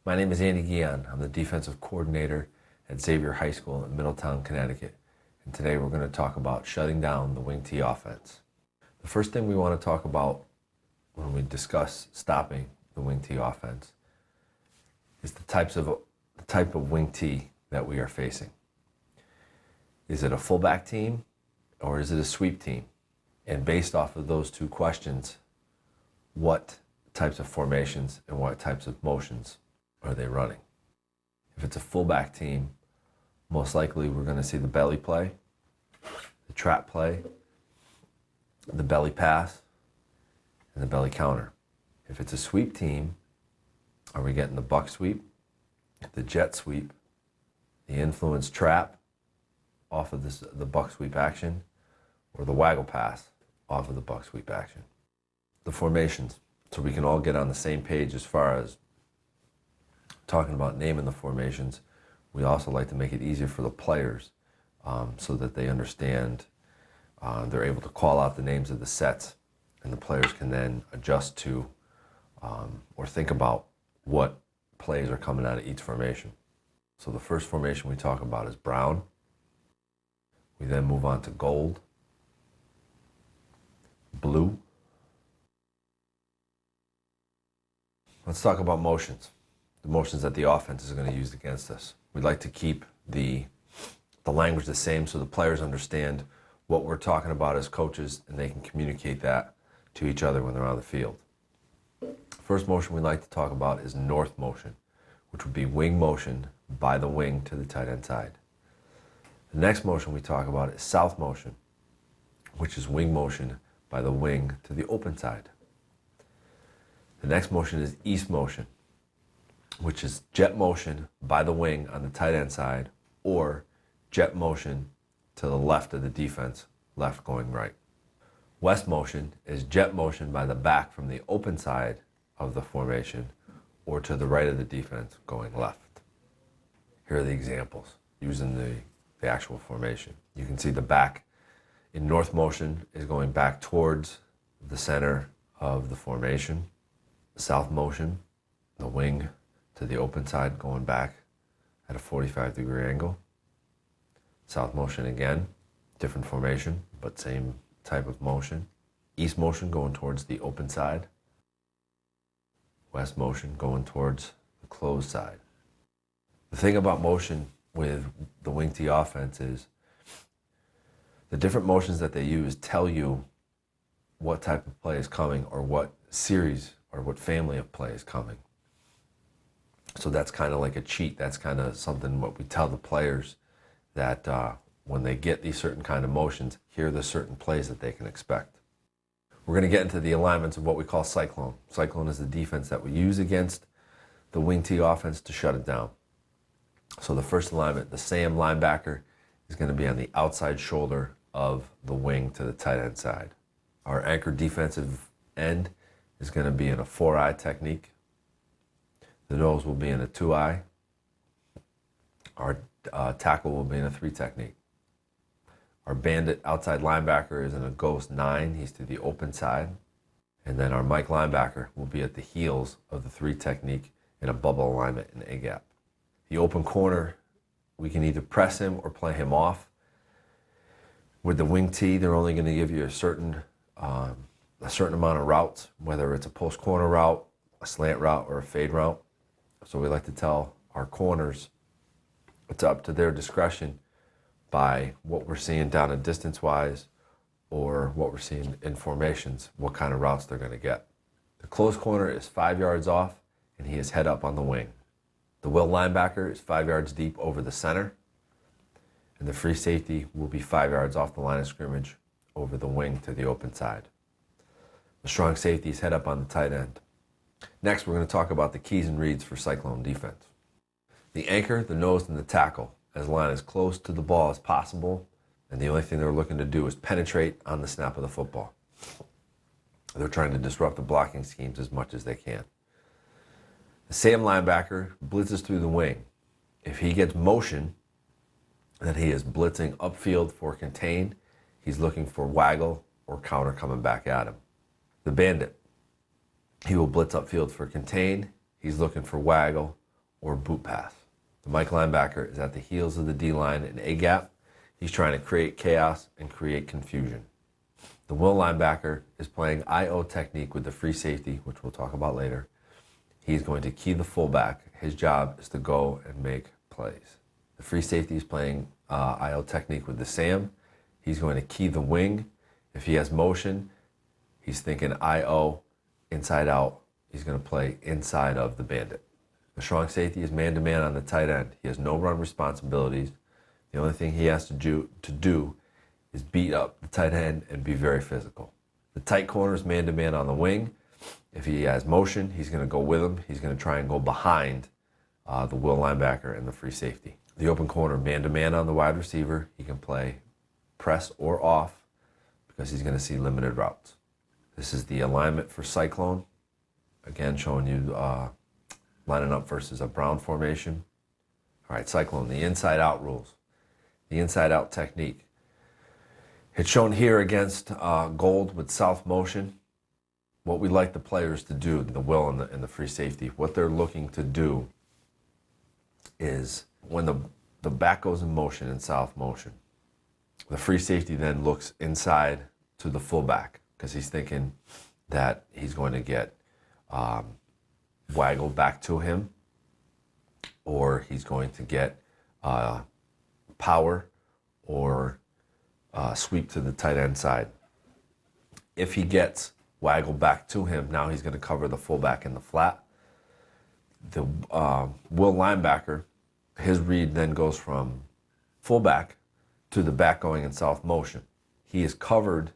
My name is Andy Guion. I'm the defensive coordinator at Xavier High School in Middletown, Connecticut. And today we're going to talk about shutting down the wing T offense. The first thing we want to talk about when we discuss stopping the wing T offense is the type of wing T that we are facing. Is it a fullback team or is it a sweep team? And based off of those two questions, what types of formations and what types of motions are they running? If it's a fullback team, most likely we're going to see the belly play, the trap play, the belly pass, and the belly counter. If it's a sweep team, are we getting the buck sweep, the jet sweep, the influence trap off of the buck sweep action, or the waggle pass off of the buck sweep action? The formations, so we can all get on the same page as far as talking about naming the formations. We also like to make it easier for the players so that they understand. They're able to call out the names of the sets, and the players can then adjust to or think about what plays are coming out of each formation. So the first formation we talk about is brown. We then move on to gold, blue. Let's talk about motions. The motions that the offense is going to use against us. We'd like to keep the language the same so the players understand what we're talking about as coaches and they can communicate that to each other when they're on the field. First motion we'd like to talk about is north motion, which would be wing motion by the wing to the tight end side. The next motion we talk about is south motion, which is wing motion by the wing to the open side. The next motion is east motion, which is jet motion by the wing on the tight end side, or jet motion to the left of the defense, left going right. West motion is jet motion by the back from the open side of the formation, or to the right of the defense going left. Here are the examples using the actual formation. You can see the back in north motion is going back towards the center of the formation. South motion, the wing to the open side going back at a 45-degree angle. South motion again, different formation, but same type of motion. East motion going towards the open side. West motion going towards the closed side. The thing about motion with the wing T offense is the different motions that they use tell you what type of play is coming or what series or what family of play is coming. So that's kind of like a cheat. That's kind of something what we tell the players that when they get these certain kind of motions, here are the certain plays that they can expect. We're going to get into the alignments of what we call cyclone. Cyclone is the defense that we use against the wing T offense to shut it down. So the first alignment, the Sam linebacker is going to be on the outside shoulder of the wing to the tight end side. Our anchor defensive end is going to be in a 4-eye technique. The nose will be in a 2-eye. Our tackle will be in a 3 technique. Our bandit outside linebacker is in a ghost 9. He's to the open side. And then our Mike linebacker will be at the heels of the 3 technique in a bubble alignment in A-gap. The open corner, we can either press him or play him off. With the wing T, they're only going to give you a certain amount of routes, whether it's a post corner route, a slant route, or a fade route. So we like to tell our corners it's up to their discretion by what we're seeing down and distance-wise or what we're seeing in formations, what kind of routes they're going to get. The closed corner is 5 yards off, and he is head up on the wing. The will linebacker is 5 yards deep over the center, and the free safety will be 5 yards off the line of scrimmage over the wing to the open side. The strong safety is head up on the tight end. Next, we're going to talk about the keys and reads for Cyclone defense. The anchor, the nose, and the tackle, as line as close to the ball as possible, and the only thing they're looking to do is penetrate on the snap of the football. They're trying to disrupt the blocking schemes as much as they can. The Sam linebacker blitzes through the wing. If he gets motion that he is blitzing upfield for contain, he's looking for waggle or counter coming back at him. The bandit, he will blitz upfield for contain. He's looking for waggle or boot pass. The Mike linebacker is at the heels of the D-line in A-gap. He's trying to create chaos and create confusion. The Will linebacker is playing I-O technique with the free safety, which we'll talk about later. He's going to key the fullback. His job is to go and make plays. The free safety is playing I-O technique with the Sam. He's going to key the wing. If he has motion, he's thinking I-O, inside out. He's going to play inside of the bandit. The strong safety is man-to-man on the tight end. He has no run responsibilities. The only thing he has to do is beat up the tight end and be very physical. The tight corner is man-to-man on the wing. If he has motion, he's going to go with him. He's going to try and go behind the Will linebacker and the free safety. The open corner, man-to-man on the wide receiver. He can play press or off because he's going to see limited routes. This is the alignment for Cyclone. Again, showing you lining up versus a Brown formation. All right, Cyclone, the inside-out rules. The inside-out technique. It's shown here against Gold with south motion. What we like the players to do, the Will and the free safety, what they're looking to do is when the back goes in motion, in south motion, the free safety then looks inside to the fullback because he's thinking that he's going to get waggled back to him, or he's going to get power or sweep to the tight end side. If he gets waggled back to him, now he's going to cover the fullback in the flat. The Will linebacker, his read then goes from fullback to the back going in south motion. He is covered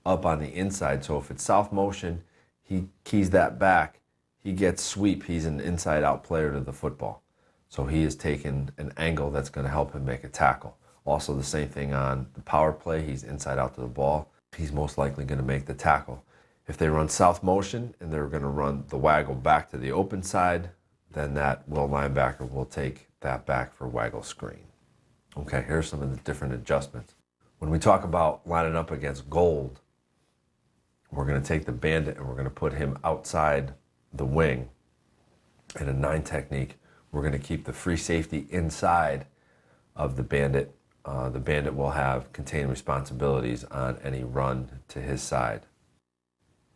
up on the inside, so if it's south motion, he keys that back, he gets sweep, he's an inside-out player to the football. So he is taking an angle that's going to help him make a tackle. Also the same thing on the power play, he's inside out to the ball. He's most likely going to make the tackle. If they run south motion and they're going to run the waggle back to the open side, then that Will linebacker will take that back for waggle screen. Okay, here's some of the different adjustments. When we talk about lining up against Gold, we're going to take the bandit and we're going to put him outside the wing in a 9 technique. We're going to keep the free safety inside of the bandit. The bandit will have contained responsibilities on any run to his side.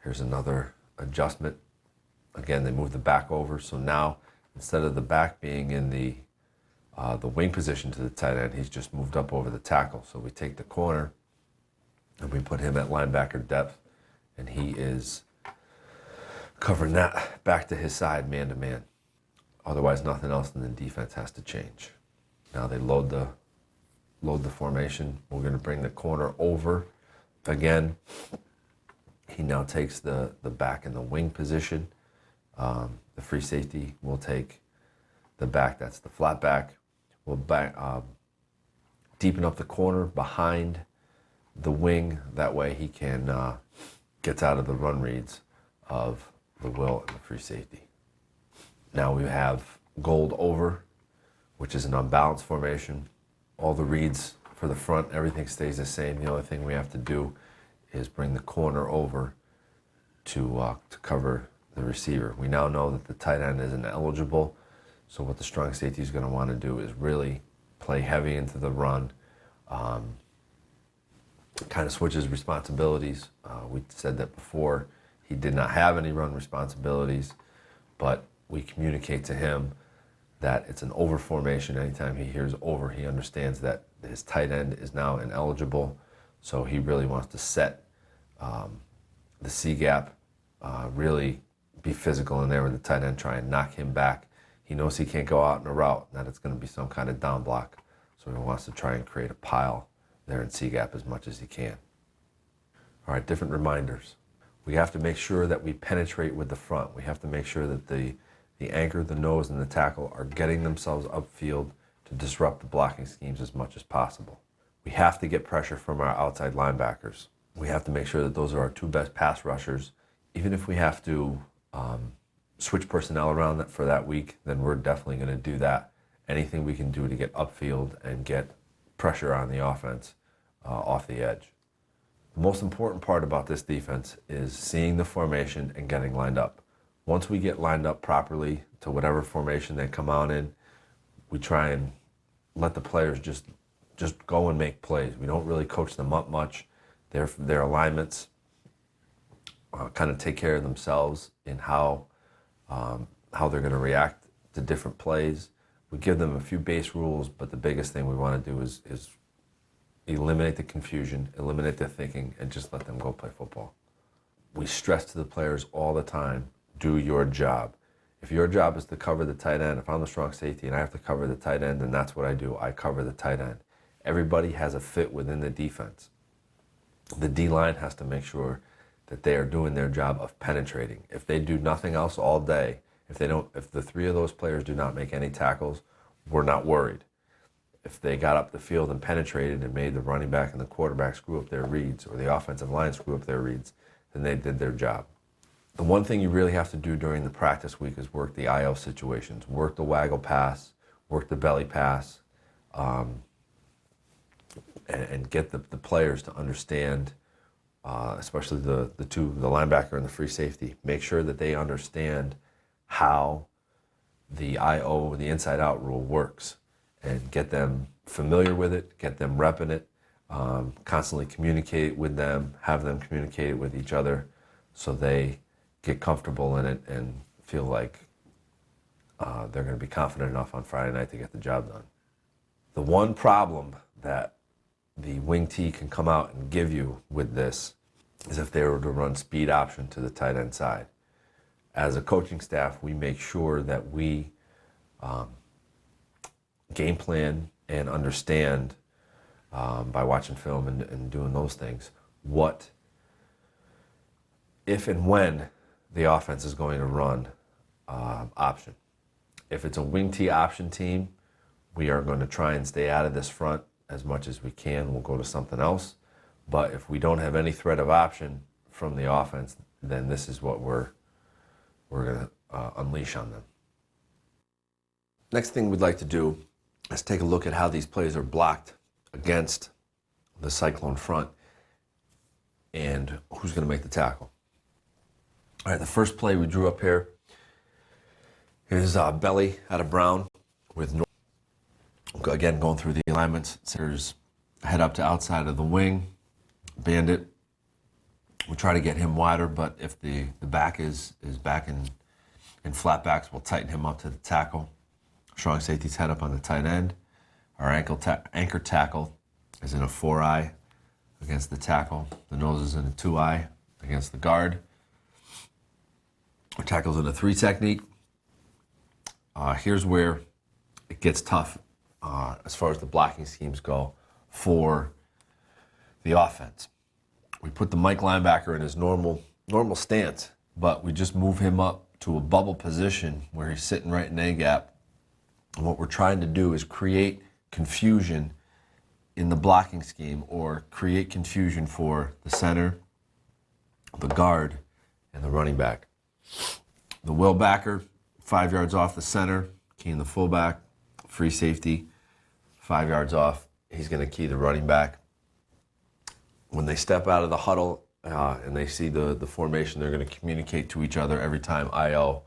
Here's another adjustment. Again, they move the back over, so now instead of the back being in the wing position to the tight end, he's just moved up over the tackle. So we take the corner and we put him at linebacker depth, and he is covering that back to his side, man-to-man. Otherwise, nothing else in the defense has to change. Now they load the formation. We're going to bring the corner over. Again, he now takes the back in the wing position. The free safety will take the back, that's the flat back. We'll deepen up the corner behind the wing. That way he can get out of the run reads of the Will and the free safety. Now we have Gold over, which is an unbalanced formation. All the reads for the front, everything stays the same. The only thing we have to do is bring the corner over to cover the receiver. We now know that the tight end isn't eligible, so what the strong safety is going to want to do is really play heavy into the run, kind of switches responsibilities. We said that before, he did not have any run responsibilities, but we communicate to him that it's an over formation. Anytime he hears over, he understands that his tight end is now ineligible, so he really wants to set the C gap, really be physical in there with the tight end, try and knock him back. He knows he can't go out in a route, that it's going to be some kind of down block, so he wants to try and create a pile there in C gap as much as he can. All right, different reminders. We have to make sure that we penetrate with the front. We have to make sure that the anchor, the nose, and the tackle are getting themselves upfield to disrupt the blocking schemes as much as possible. We have to get pressure from our outside linebackers. We have to make sure that those are our 2 best pass rushers. Even if we have to switch personnel around for that week, then we're definitely going to do that. Anything we can do to get upfield and get pressure on the offense off the edge. The most important part about this defense is seeing the formation and getting lined up. Once we get lined up properly to whatever formation they come out in, we try and let the players just go and make plays. We don't really coach them up much. Their alignments kind of take care of themselves in how they're going to react to different plays. We give them a few base rules, but the biggest thing we want to do is eliminate the confusion, eliminate the thinking, and just let them go play football. We stress to the players all the time, do your job. If your job is to cover the tight end, if I'm the strong safety and I have to cover the tight end, then that's what I do. I cover the tight end. Everybody has a fit within the defense. The D-line has to make sure that they are doing their job of penetrating. If they do nothing else all day, if the three of those players do not make any tackles, we're not worried. If they got up the field and penetrated and made the running back and the quarterback screw up their reads, or the offensive line screw up their reads, then they did their job. The one thing you really have to do during the practice week is work the IO situations, work the waggle pass, work the belly pass, and get the players to understand, especially the linebacker and the free safety, make sure that they understand how the IO, the inside out rule works, and get them familiar with it, get them repping it, constantly communicate with them, have them communicate with each other so they get comfortable in it and feel like they're going to be confident enough on Friday night to get the job done. The one problem that the wing T can come out and give you with this is if they were to run speed option to the tight end side. As a coaching staff, we make sure that we game plan and understand by watching film and doing those things what, if and when the offense is going to run option. If it's a wing T option team, we are going to try and stay out of this front as much as we can. We'll go to something else. But if we don't have any threat of option from the offense, then this is what we're going to unleash on them. Next thing we'd like to do is take a look at how these plays are blocked against the Cyclone front and who's going to make the tackle. All right, the first play we drew up here is Belly out of Brown with again going through the alignments. There's head up to outside of the wing, Bandit. We try to get him wider, but if the back is back in flat backs, we'll tighten him up to the tackle. Strong safety's head up on the tight end. Our anchor tackle is in a 4-eye against the tackle. The nose is in a 2-eye against the guard. Our tackle's in a 3 technique. Here's where it gets tough as far as the blocking schemes go for the offense. We put the Mike linebacker in his normal stance, but we just move him up to a bubble position where he's sitting right in A-gap. And what we're trying to do is create confusion in the blocking scheme, or create confusion for the center, the guard, and the running back. The will backer, 5 yards off the center, keying the fullback. Free safety, 5 yards off, he's going to key the running back. When they step out of the huddle and they see the formation, they're going to communicate to each other every time IO,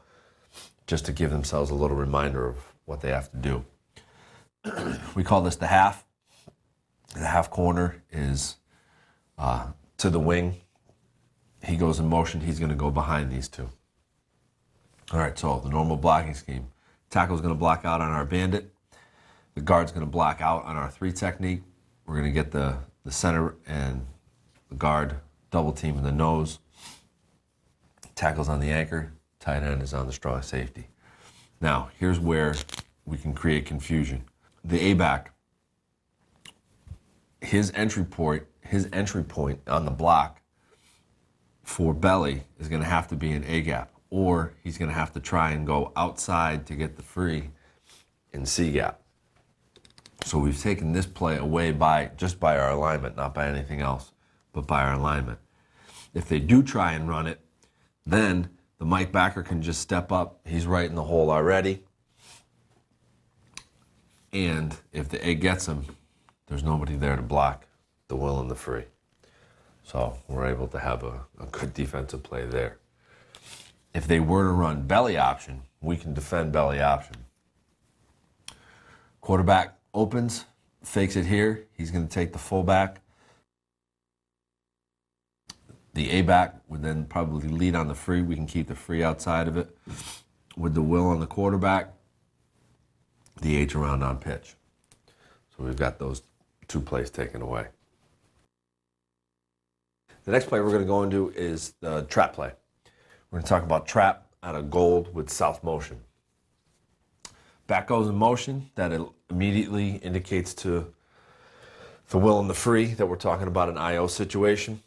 just to give themselves a little reminder of what they have to do. We call this the half. The half corner is to the wing. He goes in motion, he's going to go behind these two. All right, so the normal blocking scheme. Tackle's going to block out on our Bandit. The guard's going to block out on our 3 technique. We're going to get the center and the guard double team in the nose. Tackle's on the anchor. Tight end is on the strong safety. Now, here's where we can create confusion. The A-back, his entry point on the block for Belly is going to have to be an A-gap, or he's going to have to try and go outside to get the free in C-gap. So we've taken this play away just by our alignment, not by anything else, but by our alignment. If they do try and run it, then the Mike backer can just step up. He's right in the hole already. And if the A gets him, there's nobody there to block the will and the free. So we're able to have a good defensive play there. if they were to run belly option, we can defend belly option. Quarterback opens, fakes it here. He's going to take the fullback. The A-back would then probably lead on the free. We can keep the free outside of it. With the will on the quarterback, the H around on pitch. So we've got those two plays taken away. The next play we're going to go into is the trap play. We're going to talk about trap out of gold with south motion. Back goes in motion. That immediately indicates to the will and the free that we're talking about an IO situation.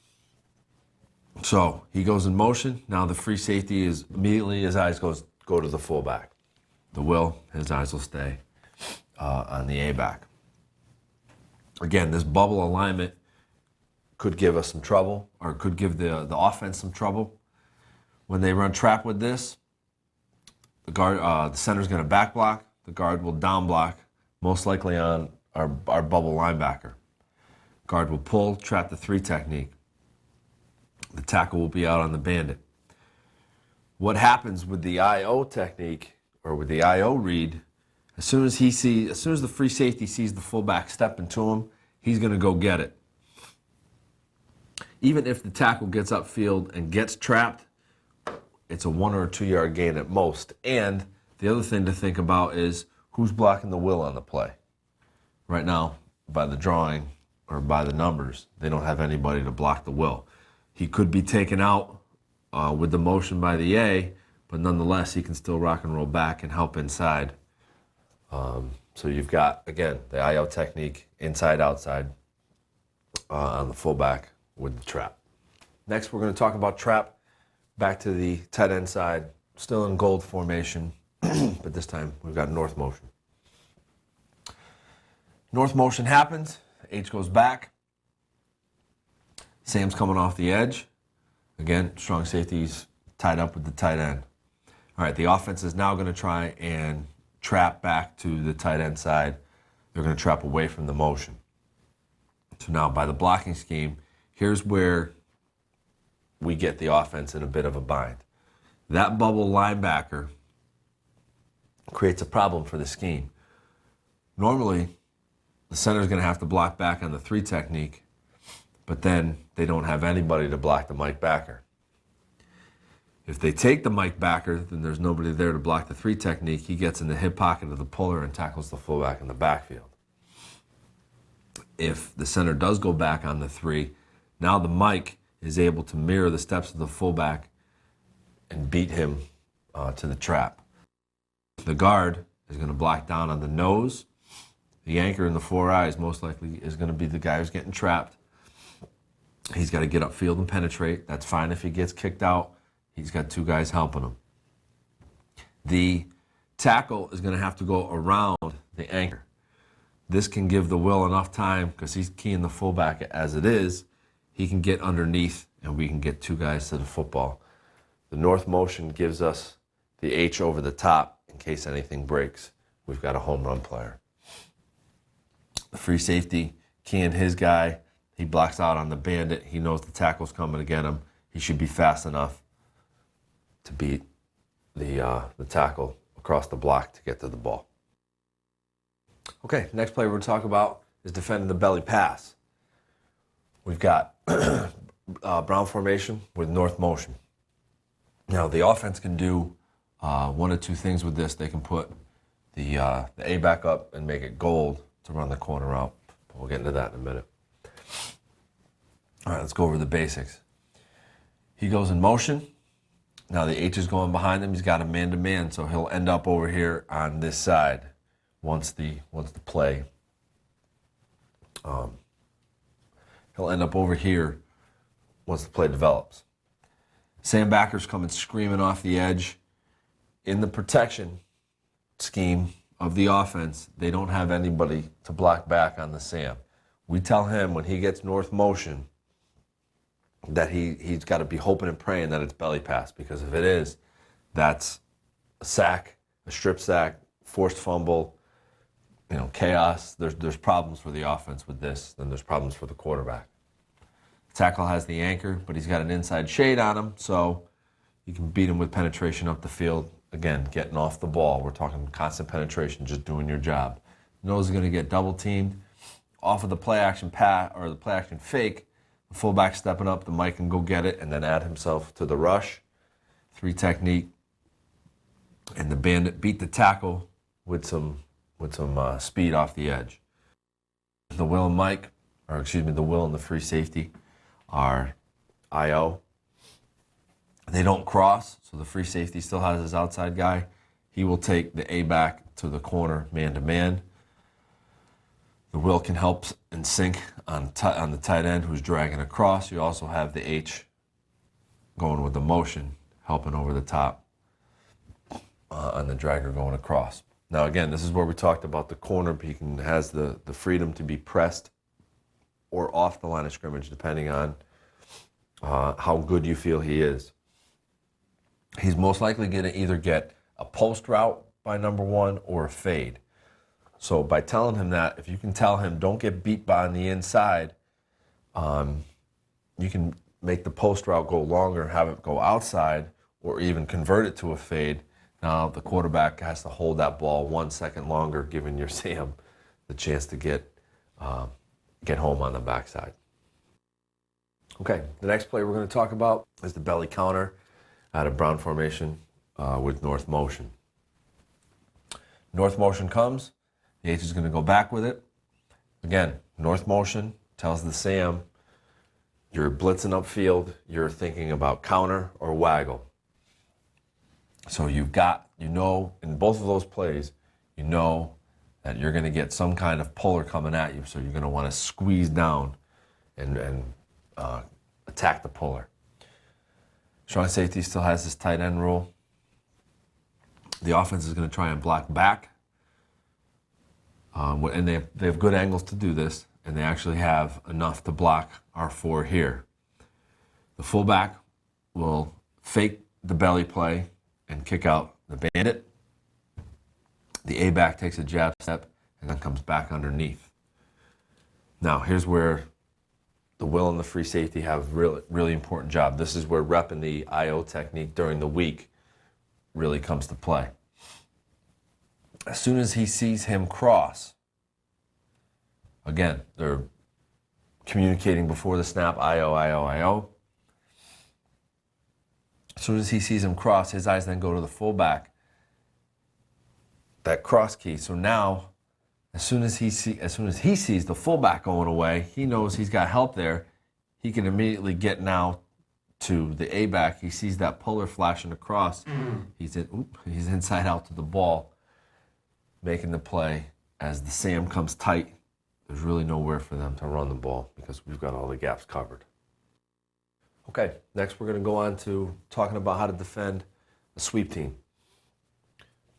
So he goes in motion. Now the free safety is immediately his eyes go to the fullback. The will, his eyes will stay on the A-back. Again, this bubble alignment could give us some trouble, or could give the offense some trouble. When they run trap with this, the center's going to back block. The guard will down block, most likely on our bubble linebacker. Guard will pull, trap the 3 technique. The tackle will be out on the bandit. What happens with the IO technique, or with the IO read, as soon as the free safety sees the fullback step into him, he's going to go get it. Even if the tackle gets upfield and gets trapped, it's a 1 or 2 yard gain at most. And the other thing to think about is who's blocking the will on the play. Right now, by the drawing or by the numbers, they don't have anybody to block the will. He could be taken out with the motion by the A, but nonetheless, he can still rock and roll back and help inside. So you've got, again, the IO technique, inside, outside, on the fullback with the trap. Next, we're going to talk about trap back to the tight end side, still in gold formation, but this time we've got north motion. North motion happens, H goes back. Sam's coming off the edge. Again, strong safety's tied up with the tight end. All right, the offense is now going to try and trap back to the tight end side. They're going to trap away from the motion. So now by the blocking scheme, here's where we get the offense in a bit of a bind. That bubble linebacker creates a problem for the scheme. Normally, the center's going to have to block back on the 3 technique, but then they don't have anybody to block the Mike backer. If they take the Mike backer, then there's nobody there to block the 3 technique. He gets in the hip pocket of the puller and tackles the fullback in the backfield. If the center does go back on the 3, now the Mike is able to mirror the steps of the fullback and beat him to the trap. The guard is going to block down on the nose. The anchor in the 4 eyes most likely is going to be the guy who's getting trapped. He's got to get upfield and penetrate. That's fine if he gets kicked out. He's got 2 guys helping him. The tackle is going to have to go around the anchor. This can give the will enough time, because he's keying the fullback as it is. He can get underneath, and we can get 2 guys to the football. The north motion gives us the H over the top in case anything breaks. We've got a home run player. The free safety, keying his guy. He blocks out on the bandit. He knows the tackle's coming to get him. He should be fast enough to beat the tackle across the block to get to the ball. Okay, next play we're going to talk about is defending the belly pass. We've got brown formation with north motion. Now, the offense can do 1 or 2 things with this. They can put the A back up and make it gold to run the corner out. We'll get into that in a minute. All right, let's go over the basics. He goes in motion. Now the H is going behind him. He's got a man-to-man, so he'll end up over here on this side once the play. He'll end up over here once the play develops. Sam backer's coming screaming off the edge. In the protection scheme of the offense, they don't have anybody to block back on the Sam. We tell him when he gets north motion that he's got to be hoping and praying that it's belly pass, because if it is, that's a sack, a strip sack, forced fumble, chaos. There's problems for the offense with this, then there's problems for the quarterback. The tackle has the anchor, but he's got an inside shade on him, so You can beat him with penetration up the field. Again, getting off the ball. We're talking constant penetration, just doing your job. Nose is going to get double teamed. Off of the play action pass or the play action fake, the fullback stepping up, the Mike can go get it and then add himself to the rush. 3 technique. And the bandit beat the tackle with some speed off the edge. The Will and Mike, or excuse me, the Will and the free safety are IO. They don't cross, so the free safety still has his outside guy. He will take the A back to the corner man-to-man. The Will can help and sink on the tight end who's dragging across. You also have the H going with the motion, helping over the top on the dragger going across. Now again, this is where we talked about the corner. He has the freedom to be pressed or off the line of scrimmage, depending on how good you feel he is. He's most likely going to either get a post route by number 1 or a fade. So by telling him that, if you can tell him don't get beat by on the inside, you can make the post route go longer, have it go outside, or even convert it to a fade. Now the quarterback has to hold that ball 1 second longer, giving your Sam the chance to get home on the backside. Okay, the next play we're going to talk about is the belly counter out of Brown formation with north motion. North motion comes, the H is going to go back with it. Again, north motion tells the Sam, you're blitzing upfield, you're thinking about counter or waggle. So you've got, in both of those plays, you know that you're going to get some kind of puller coming at you. So you're going to want to squeeze down and attack the puller. Strong safety still has this tight end rule. The offense is going to try and block back. And they have good angles to do this, and they actually have enough to block our 4 here. The fullback will fake the belly play and kick out the bandit. The A-back takes a jab step and then comes back underneath. Now, here's where the Will and the free safety have really, really important job. This is where repping the IO technique during the week really comes to play. As soon as he sees him cross, again, they're communicating before the snap, IO, IO, IO. As soon as he sees him cross, his eyes then go to the fullback, that cross key. So now, as soon as he sees the fullback going away, he knows he's got help there. He can immediately get now to the A-back. He sees that puller flashing across. He's inside out to the ball, making the play. As the Sam comes tight, there's really nowhere for them to run the ball because we've got all the gaps covered. Okay, next we're going to go on to talking about how to defend a sweep team.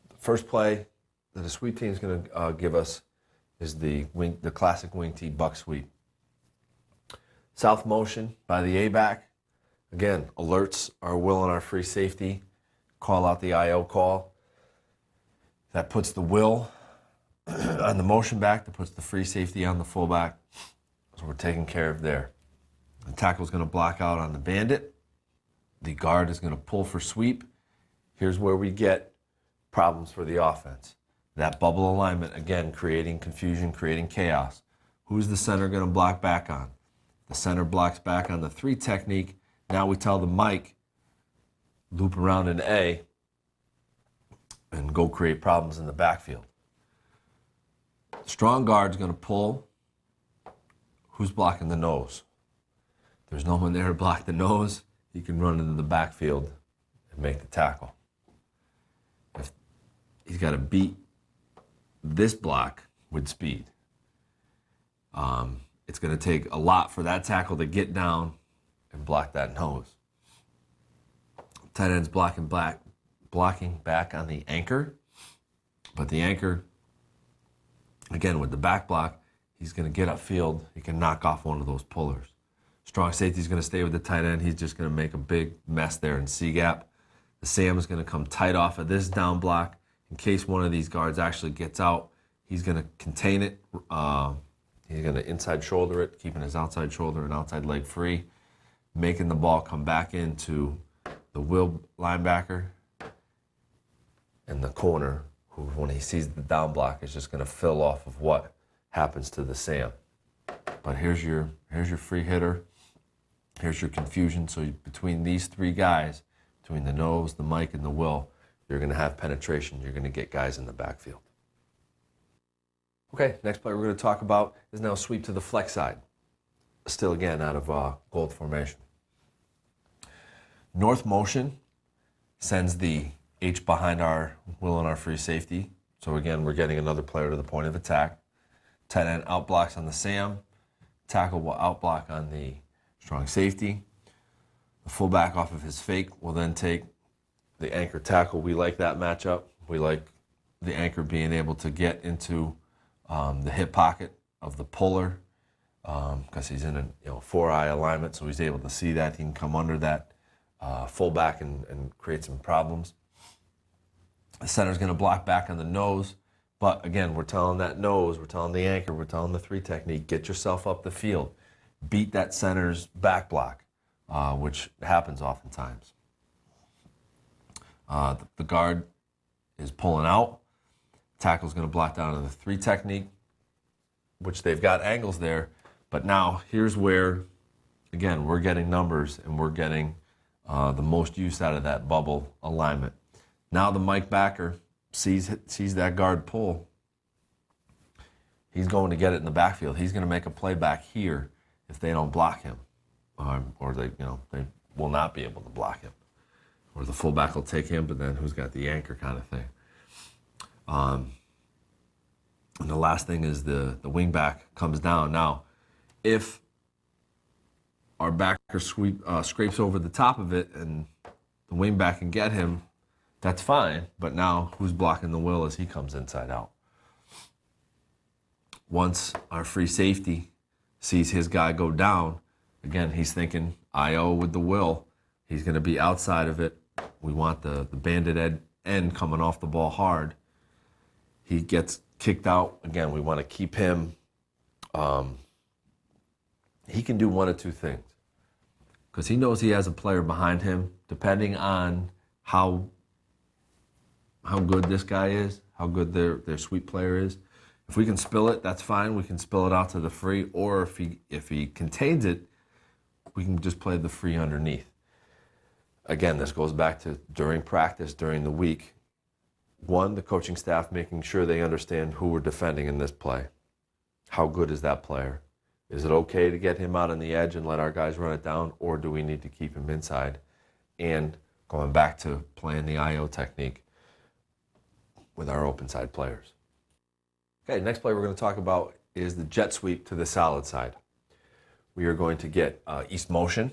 The first play that a sweep team is going to give us is the classic wing T buck sweep. South motion by the A-back. Again, alerts our Will and our free safety. Call out the IO call. That puts the Will on the motion back. That puts the free safety on the fullback. So we're taking care of there. The tackle is going to block out on the bandit. The guard is going to pull for sweep. Here's where we get problems for the offense. That bubble alignment, again, creating confusion, creating chaos. Who's the center going to block back on? The center blocks back on the 3 technique. Now we tell the Mike, loop around an A and go create problems in the backfield. Strong guard's going to pull. Who's blocking the nose? There's no one there to block the nose. He can run into the backfield and make the tackle. He's got to beat this block with speed. It's going to take a lot for that tackle to get down and block that nose. Tight end's blocking back on the anchor, but the anchor, again, with the back block, he's going to get upfield. He can knock off one of those pullers. Strong safety's going to stay with the tight end. He's just going to make a big mess there in C-gap. The Sam is going to come tight off of this down block. In case one of these guards actually gets out, he's going to contain it. He's going to inside shoulder it, keeping his outside shoulder and outside leg free, making the ball come back into the will linebacker in the corner, who when he sees the down block is just going to fill off of what happens to the Sam. But here's your free hitter. Here's your confusion. So between these three guys, between the nose, the Mike, and the will, you're going to have penetration. You're going to get guys in the backfield. Okay, next play we're going to talk about is now sweep to the flex side. Still again out of gold formation. North motion sends the H behind our will and our free safety. So again, we're getting another player to the point of attack. Tight end out blocks on the Sam. Tackle will out block on the strong safety. The fullback off of his fake will then take the anchor tackle. We like that matchup. We like the anchor being able to get into the hip pocket of the puller because he's in a four-eye alignment, so he's able to see that. He can come under that fullback and create some problems. The center's going to block back on the nose, but again, we're telling that nose, we're telling the anchor, we're telling the three technique, get yourself up the field. Beat that center's back block, which happens oftentimes. The guard is pulling out. Tackle's going to block down to the three technique, which they've got angles there. But now here's where, again, we're getting numbers and we're getting the most use out of that bubble alignment. Now the Mike backer sees that guard pull. He's going to get it in the backfield. He's going to make a play back here if they don't block him, or they will not be able to block him, or the fullback will take him. But then who's got the anchor kind of thing. And the last thing is the wing back comes down. Now, if our backer scrapes over the top of it and the wing back can get him, that's fine. But now who's blocking the will as he comes inside out? Once our free safety sees his guy go down, again, he's thinking IO with the will. He's going to be outside of it. We want the banded end coming off the ball hard. He gets kicked out. Again, we want to keep him. He can do one of two things because he knows he has a player behind him, depending on how good this guy is, how good their sweep player is. If we can spill it, that's fine. We can spill it out to the free, or if he contains it, we can just play the free underneath. Again, this goes back to during practice, during the week. One, the coaching staff making sure they understand who we're defending in this play. How good is that player? Is it okay to get him out on the edge and let our guys run it down, or do we need to keep him inside? And going back to playing the IO technique with our open side players. Okay, next play we're going to talk about is the jet sweep to the solid side. We are going to get west motion.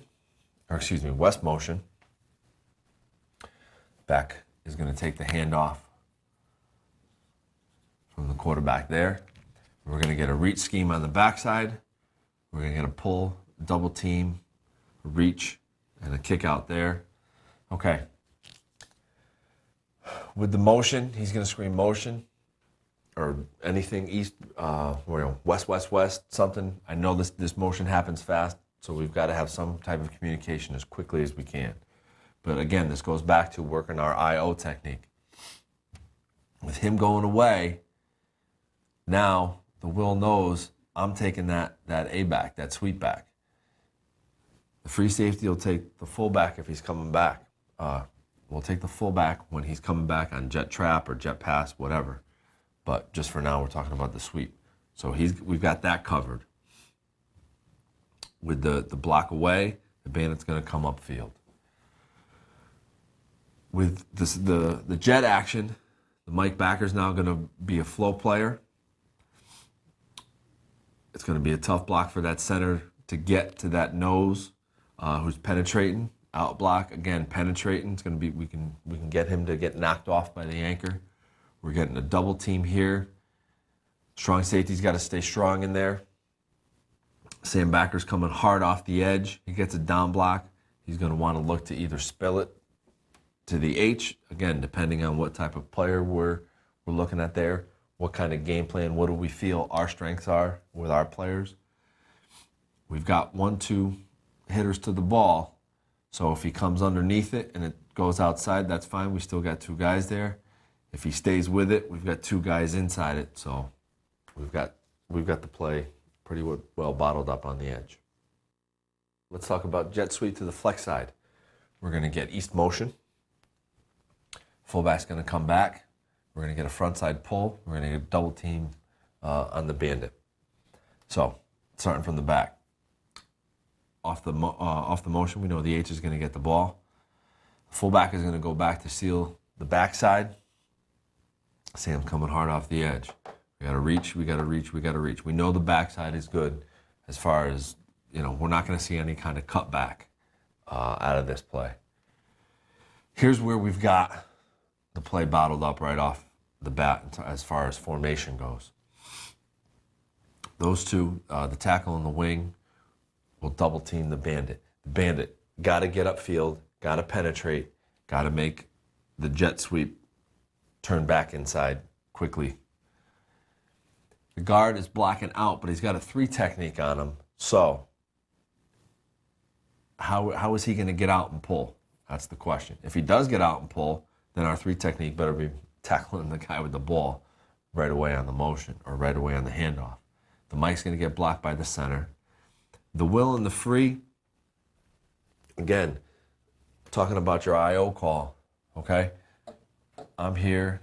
Back is going to take the handoff from the quarterback there. We're going to get a reach scheme on the backside. We're going to get a pull, double team, a reach, and a kick out there. Okay. With the motion, he's going to scream motion or anything east, west, something. I know this motion happens fast, so we've got to have some type of communication as quickly as we can. But again, this goes back to working our IO technique. With him going away, now the will knows I'm taking that A back, that sweep back. The free safety will take the fullback if he's coming back. We'll take the fullback when he's coming back on jet trap or jet pass, whatever. But just for now, we're talking about the sweep. So we've got that covered. With the block away, the bandit's going to come upfield. With the jet action, the Mike backer's now going to be a flow player. It's going to be a tough block for that center to get to that nose who's penetrating. Out block, again, penetrating. It's going to be we can get him to get knocked off by the anchor. We're getting a double team here. Strong safety's got to stay strong in there. Sam backer's coming hard off the edge. He gets a down block. He's going to want to look to either spill it to the H, again, depending on what type of player we're looking at there, what kind of game plan, what do we feel our strengths are with our players. We've got 1-2 hitters to the ball, So if he comes underneath it and it goes outside, that's fine. We still got 2 guys there. If he stays with it, we've got 2 guys inside it. So we've got the play pretty well bottled up on the edge. Let's talk about jet sweep to the flex side. We're going to get east motion. Fullback's going to come back. We're going to get a front side pull. We're going to get double team on the bandit. So starting from the back. Off the motion, we know the H is going to get the ball. Fullback is going to go back to seal the backside. Sam's coming hard off the edge. We got to reach, we got to reach, we got to reach. We know the backside is good as far as, we're not going to see any kind of cutback out of this play. Here's where we've got the play bottled up right off the bat as far as formation goes. Those 2, the tackle and the wing, will double team the bandit. The bandit got to get upfield, got to penetrate, got to make the jet sweep turn back inside quickly. The guard is blocking out, but he's got a 3 technique on him. So how is he going to get out and pull? That's the question. If he does get out and pull, then our 3 technique better be tackling the guy with the ball right away on the motion or right away on the handoff. The Mike's going to get blocked by the center. The will and the free, again, talking about your IO call, okay? I'm here.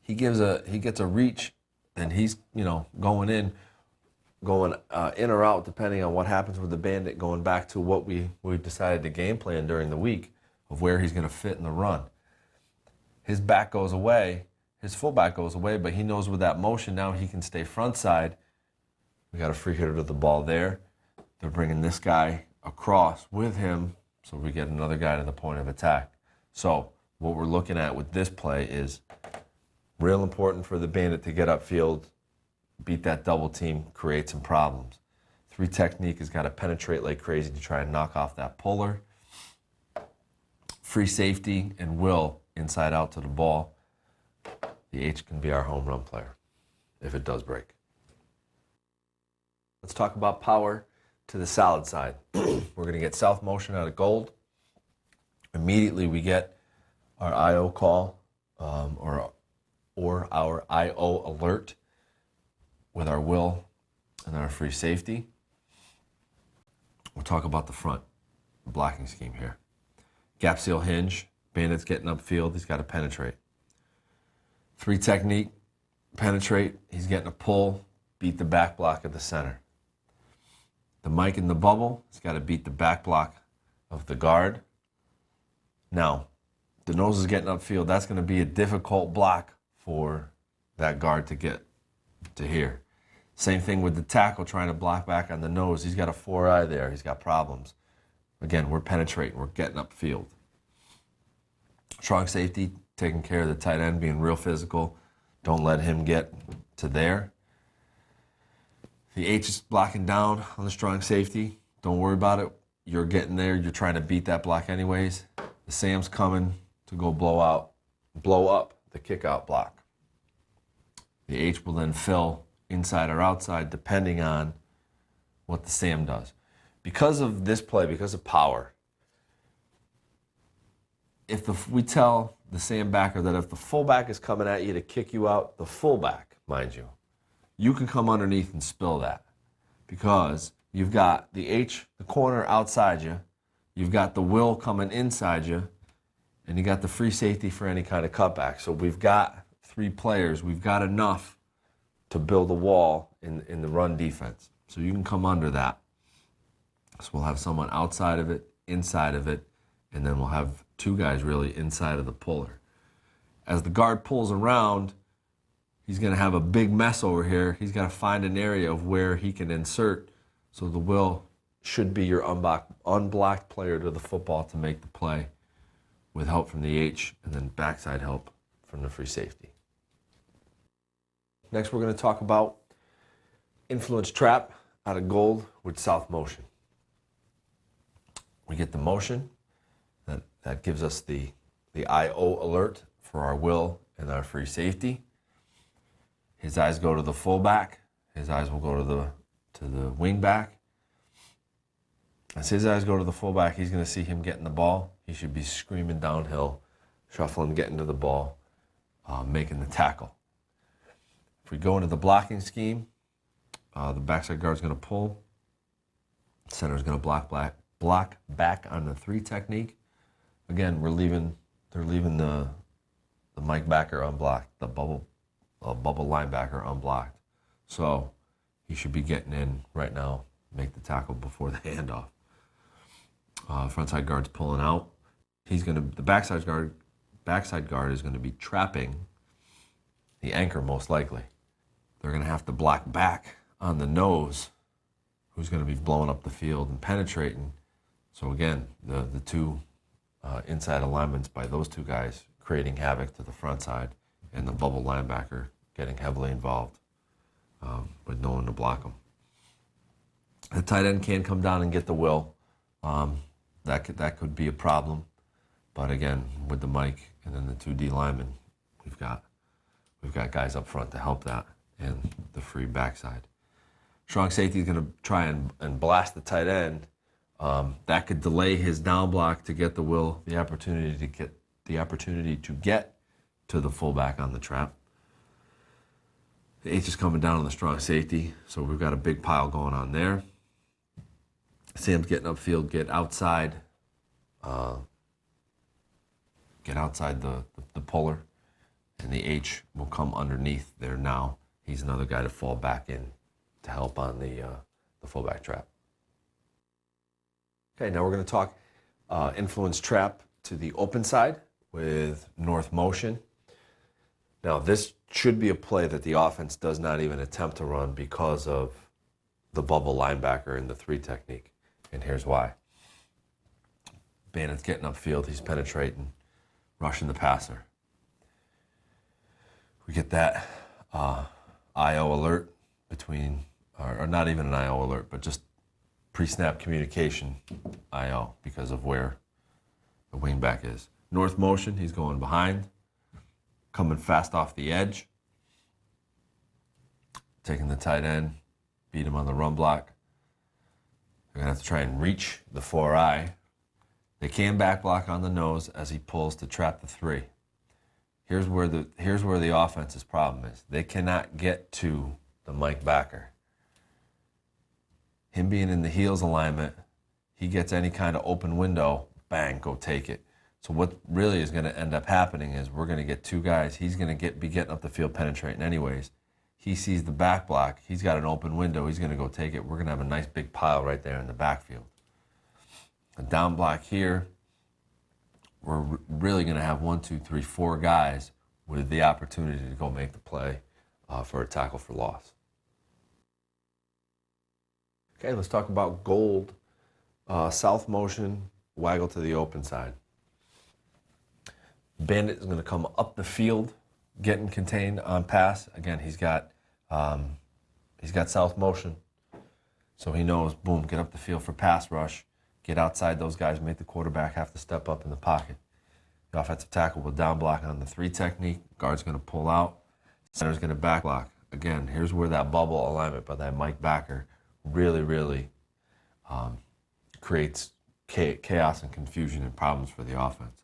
He gets a reach, and he's, going in or out, depending on what happens with the bandit, going back to what we decided to game plan during the week of where he's going to fit in the run. His back goes away, his fullback goes away, but he knows with that motion now he can stay front side. We got a free hitter to the ball there. They're bringing this guy across with him, so we get another guy to the point of attack. So what we're looking at with this play is real important for the bandit to get upfield, beat that double team, create some problems. 3 technique has got to penetrate like crazy to try and knock off that puller. Free safety and will inside out to the ball. The H can be our home run player if it does break. Let's talk about power to the solid side. We're going to get south motion out of gold. Immediately we get our IO call or our IO alert with our will and our free safety. We'll talk about the front blocking scheme here. Gap seal hinge, bandit's getting upfield, he's got to penetrate. 3 technique, penetrate, he's getting a pull, beat the back block of the center. The Mike in the bubble, he's got to beat the back block of the guard. Now, the nose is getting upfield, that's going to be a difficult block for that guard to get to here. Same thing with the tackle trying to block back on the nose. He's got a 4-eye there. He's got problems. Again, we're penetrating. We're getting upfield. Strong safety, taking care of the tight end, being real physical. Don't let him get to there. The H is blocking down on the strong safety. Don't worry about it. You're getting there. You're trying to beat that block anyways. The Sam's coming to go blow up the kick out block. The H will then fill inside or outside depending on what the Sam does. Because of this play, because of power, we tell the Sam backer that if the fullback is coming at you to kick you out, the fullback, mind you can come underneath and spill that because you've got the H, the corner outside you, you've got the will coming inside you, and you got the free safety for any kind of cutback. So we've got 3 players. We've got enough to build a wall in the run defense. So you can come under that. So we'll have someone outside of it, inside of it, and then we'll have 2 guys really inside of the puller. As the guard pulls around, he's going to have a big mess over here. He's got to find an area of where he can insert. So the will should be your unblocked player to the football to make the play with help from the H and then backside help from the free safety. Next, we're going to talk about influence trap out of gold with south motion. We get the motion. That gives us the IO alert for our will and our free safety. His eyes go to the fullback. His eyes will go to the wing back. As his eyes go to the fullback, he's going to see him getting the ball. He should be screaming downhill, shuffling, getting to the ball, making the tackle. If we go into the blocking scheme, the backside guard's going to pull. Center's going to block back on the 3 technique. Again, they're leaving the Mike backer unblocked, the bubble linebacker unblocked. So he should be getting in right now, make the tackle before the handoff. Frontside guard's pulling out. The backside guard is going to be trapping the anchor most likely. They're going to have to block back on the nose, who's going to be blowing up the field and penetrating. So again, the 2 inside alignments by those 2 guys creating havoc to the front side, and the bubble linebacker getting heavily involved with no one to block them. The tight end can come down and get the will. That could be a problem. But again, with the Mike and then the 2 D linemen, we've got guys up front to help that, and the free backside. Strong safety is going to try and blast the tight end. That could delay his down block to get the will, the opportunity to get to the fullback on the trap. The H is coming down on the strong safety, so we've got a big pile going on there. Sam's getting upfield, get outside the puller, and the H will come underneath there now. He's another guy to fall back in to help on the fullback trap. Okay, now we're going to talk influence trap to the open side with north motion. Now this should be a play that the offense does not even attempt to run because of the bubble linebacker and the 3 technique. And here's why. Bandit's getting upfield, he's penetrating, rushing the passer. We get that IO alert or not even an IO alert, but just pre-snap communication IO because of where the wingback is. North motion, he's going behind, coming fast off the edge, taking the tight end, beat him on the run block. They're going to have to try and reach the 4-eye. They can back block on the nose as he pulls to trap the 3. Here's where the offense's problem is. They cannot get to the Mike backer. Him being in the heels alignment, he gets any kind of open window, bang, go take it. So what really is going to end up happening is we're going to get 2 guys. He's going to be getting up the field penetrating anyways. He sees the back block. He's got an open window. He's going to go take it. We're going to have a nice big pile right there in the backfield. A down block here, we're really going to have 1, 2, 3, 4 guys with the opportunity to go make the play for a tackle for loss. Okay, let's talk about gold. South motion, waggle to the open side. Bandit is going to come up the field, getting contained on pass. Again, he's got south motion, so he knows, boom, get up the field for pass rush, get outside those guys, make the quarterback have to step up in the pocket. The offensive tackle will down block on the 3 technique. Guard's going to pull out. Center's going to back block. Again, here's where that bubble alignment by that Mike backer really creates chaos and confusion and problems for the offense.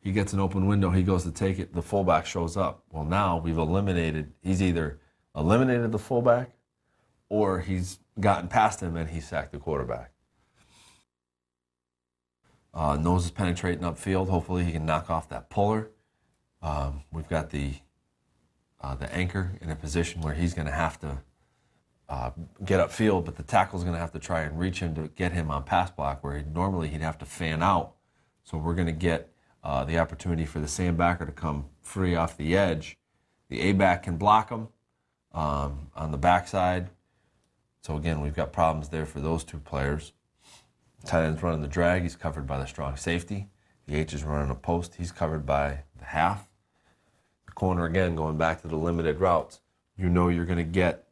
He gets an open window, he goes to take it, the fullback shows up. Well, now he's either eliminated the fullback or he's gotten past him and he sacked the quarterback. Nose is penetrating upfield. Hopefully he can knock off that puller. We've got the anchor in a position where he's going to have to get upfield, but the tackle's going to have to try and reach him to get him on pass block where normally he'd have to fan out. So we're going to get the opportunity for the sandbacker to come free off the edge. The A-back can block him on the backside. So again, we've got problems there for those 2 players. Tight end's running the drag. He's covered by the strong safety. The H is running a post. He's covered by the half. The corner, again, going back to the limited routes. You know you're going to get,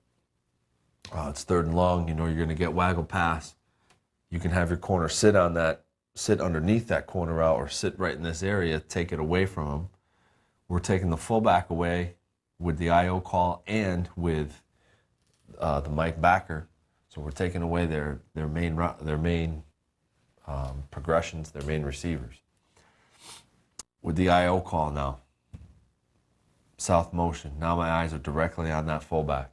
it's 3rd and long. You know you're going to get waggle pass. You can have your corner sit underneath that corner route or sit right in this area, take it away from him. We're taking the fullback away with the IO call and with the Mike backer. So we're taking away their main progressions, their main receivers. With the IO call now, south motion, now my eyes are directly on that fullback.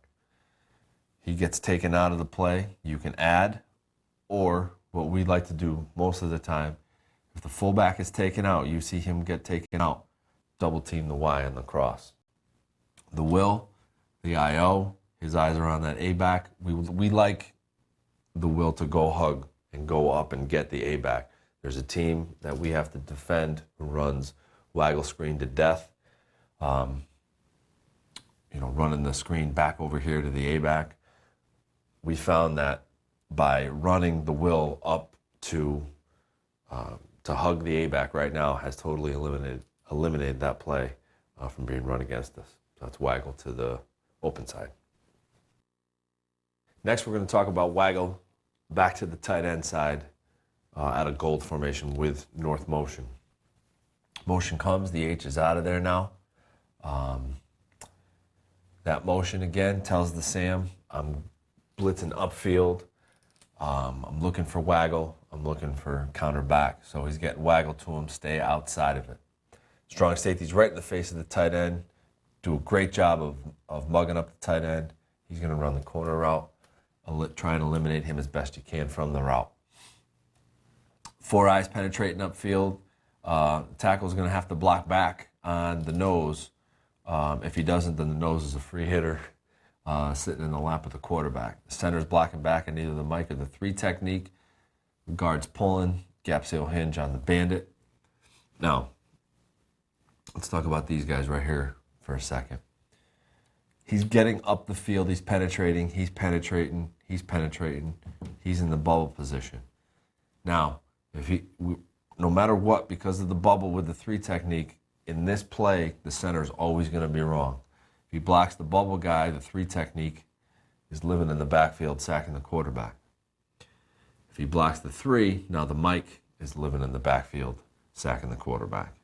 He gets taken out of the play, you can add, or what we like to do most of the time, if the fullback is taken out, you see him get taken out, double team the Y on the cross. The will, the IO, his eyes are on that A-back. We like the will to go hug and go up and get the A-back. There's a team that we have to defend who runs waggle screen to death. Running the screen back over here to the A-back. We found that by running the will up to hug the A-back right now has totally eliminated that play from being run against us. So that's waggle to the open side. Next, we're going to talk about waggle back to the tight end side at a gold formation with north motion. Motion comes, the H is out of there now. That motion again tells the Sam, I'm blitzing upfield. I'm looking for waggle. I'm looking for counter back. So he's getting waggle to him, stay outside of it. Strong safety's right in the face of the tight end. Do a great job of mugging up the tight end. He's going to run the corner route. Try and eliminate him as best you can from the route. Four eyes penetrating upfield. Tackle's going to have to block back on the nose. If he doesn't, then the nose is a free hitter sitting in the lap of the quarterback. The center's blocking back on either the Mike or the 3 technique. The guard's pulling. Gap seal hinge on the bandit. Now, let's talk about these guys right here for a second. He's getting up the field. He's penetrating. He's penetrating. He's penetrating. He's in the bubble position. Now, no matter what, because of the bubble with the 3 technique, in this play, the center is always going to be wrong. If he blocks the bubble guy, the 3 technique is living in the backfield, sacking the quarterback. If he blocks the 3, now the Mike is living in the backfield, sacking the quarterback.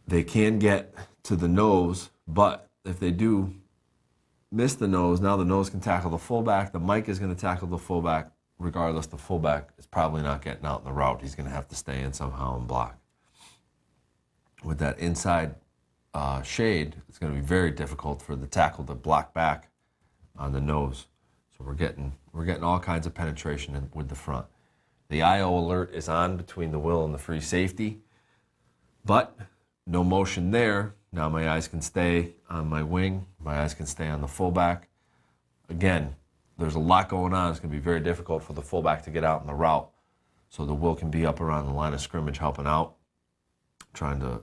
They can get to the nose, but if they do miss the nose, now the nose can tackle the fullback. The Mike is going to tackle the fullback. Regardless, the fullback is probably not getting out in the route. He's going to have to stay in somehow and block. With that inside shade, it's going to be very difficult for the tackle to block back on the nose. So we're getting all kinds of penetration with the front. The IO alert is on between the will and the free safety, but no motion there. Now my eyes can stay on my wing. My eyes can stay on the fullback. Again, there's a lot going on. It's going to be very difficult for the fullback to get out in the route. So the will can be up around the line of scrimmage helping out, trying to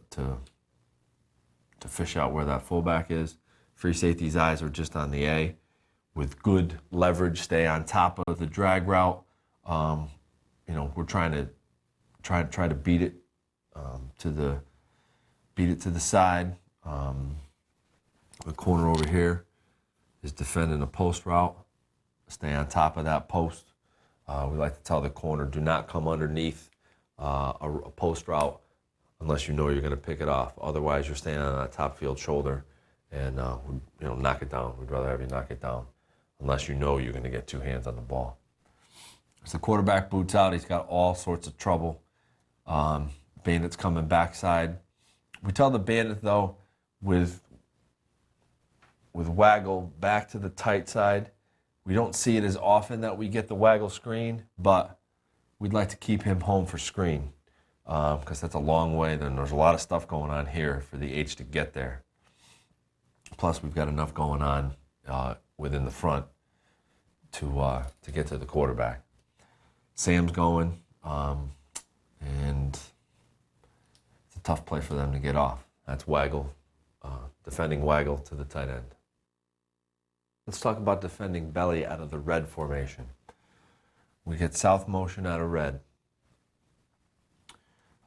fish out where that fullback is. Free safety's eyes are just on the A with good leverage, stay on top of the drag route. We're trying to beat it to the side. The corner over here is defending a post route. Stay on top of that post. We like to tell the corner, do not come underneath a post route unless you know you're going to pick it off. Otherwise, you're staying on that top field shoulder and knock it down. We'd rather have you knock it down unless you know you're going to get 2 hands on the ball. As the quarterback boots out, he's got all sorts of trouble. Bandit's coming backside. We tell the bandit, though, with waggle back to the tight side, we don't see it as often that we get the waggle screen, but we'd like to keep him home for screen because that's a long way. Then there's a lot of stuff going on here for the H to get there. Plus, we've got enough going on within the front to get to the quarterback. Sam's going, and it's a tough play for them to get off. That's waggle, defending waggle to the tight end. Let's talk about defending belly out of the red formation. We get south motion out of red.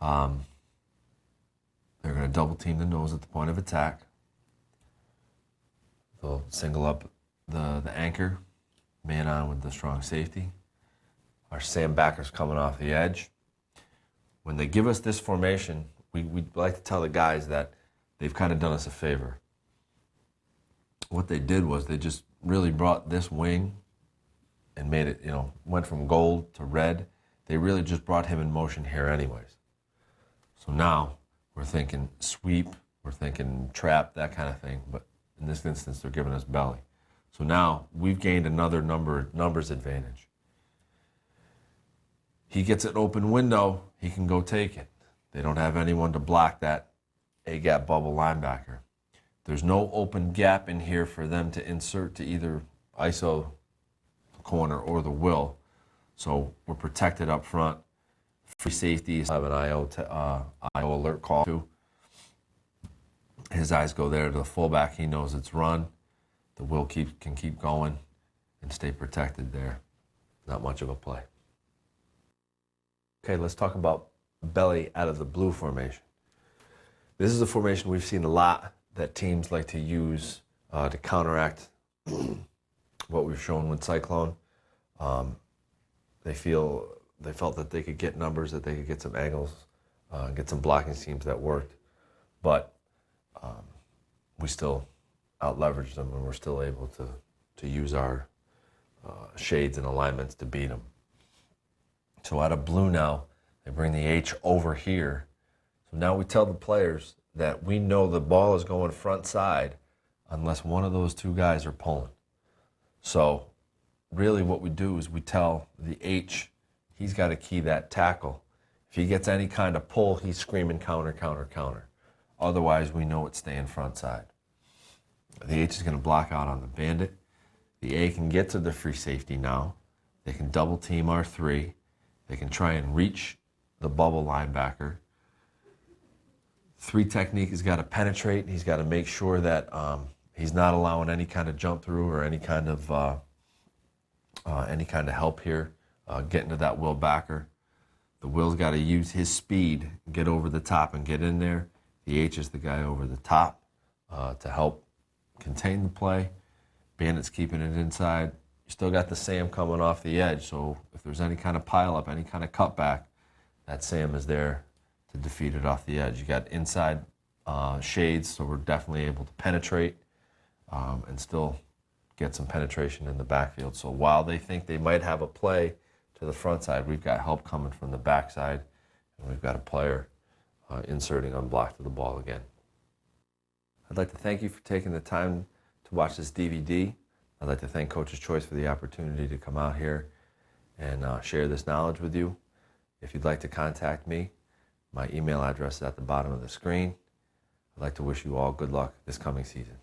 They're going to double team the nose at the point of attack. They'll single up the anchor, man on with the strong safety. Our Sam backer's coming off the edge. When they give us this formation, we'd like to tell the guys that they've kind of done us a favor. What they did was they just really brought this wing and made it, went from gold to red. They really just brought him in motion here anyways. So now we're thinking sweep, we're thinking trap, that kind of thing. But in this instance, they're giving us belly. So now we've gained another numbers advantage. He gets an open window, he can go take it. They don't have anyone to block that A-gap bubble linebacker. There's no open gap in here for them to insert to either ISO the corner or the will. So we're protected up front. Free safeties have an IO alert call too. His eyes go there to the fullback. He knows it's run. The will can keep going and stay protected there. Not much of a play. Okay, let's talk about belly out of the blue formation. This is a formation we've seen a lot that teams like to use to counteract what we've shown with Cyclone. They felt that they could get numbers, that they could get some angles, get some blocking schemes that worked, but we still out-leveraged them, and we're still able to use our shades and alignments to beat them. So out of blue now, they bring the H over here. So now we tell the players that we know the ball is going front side unless one of those two guys are pulling. So really what we do is we tell the H, he's got to key that tackle. If he gets any kind of pull, he's screaming counter, counter, counter. Otherwise, we know it's staying front side. The H is going to block out on the bandit. The A can get to the free safety now. They can double team R3. They can try and reach the bubble linebacker. 3 technique has got to penetrate. He's got to make sure that he's not allowing any kind of jump through or any kind of help here, getting to that will backer. The will's got to use his speed, get over the top and get in there. The H is the guy over the top to help contain the play. Bandit's keeping it inside. You still got the Sam coming off the edge, so if there's any kind of pileup, any kind of cutback, that Sam is there to defeat it off the edge. You got inside shades, so we're definitely able to penetrate and still get some penetration in the backfield. So while they think they might have a play to the front side, we've got help coming from the backside, and we've got a player inserting unblocked to the ball again. I'd like to thank you for taking the time to watch this DVD. I'd like to thank Coach's Choice for the opportunity to come out here and share this knowledge with you. If you'd like to contact me, my email address is at the bottom of the screen. I'd like to wish you all good luck this coming season.